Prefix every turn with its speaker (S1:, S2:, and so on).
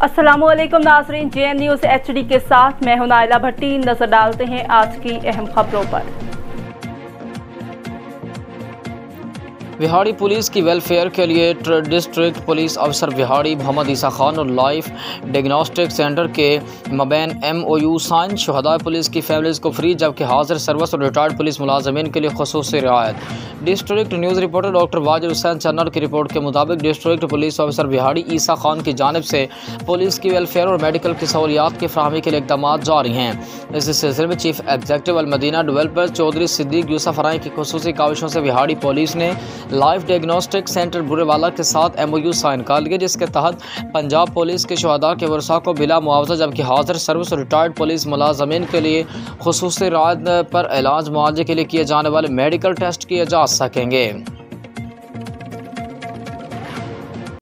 S1: अस्सलामुअलैकुम नाज़रीन, JN news HD के साथ मैं हूं नाइला भट्टी। नजर डालते हैं आज की अहम खबरों पर।
S2: विहाड़ी पुलिस की वेलफेयर के लिए डिस्ट्रिक्ट पुलिस अफसर विहाड़ी मोहम्मद ईसा खान और लाइफ डायग्नोस्टिक सेंटर के मबैन MOU साइन। शुहदा पुलिस की फैमिलीज़ को फ्री, जबकि हाजिर सर्विस और रिटायर्ड पुलिस मुलाजमीन के लिए खुसूसी रियायत। District news reporter doctor Wazir Hussain Channar की रिपोर्ट के मुताबिक district police officer Vehari Isa Khan की जानिब से पुलिस की वेलफेयर और मेडिकल की सहूलियात की फराहमी के लिए इक़दाम जारी हैं। इस सिलसिले में chief executive Almadina developer Chaudhry Siddique Yousuf Rai की खुसूसी काविशों से विहाड़ी पुलिस ने लाइफ डायग्नोस्टिक सेंटर बुरेवाला के साथ MOU साइन कर लिए, जिसके तहत पंजाब पुलिस के शुहदा के वर्सा को बिला मुआवजा, जबकि हाजिर सर्विस और रिटायर्ड पुलिस मुलाजमीन के लिए खुसूसी राहत पर इलाज मुआवजे के लिए किए जाने वाले मेडिकल टेस्ट किए जा सकेंगे।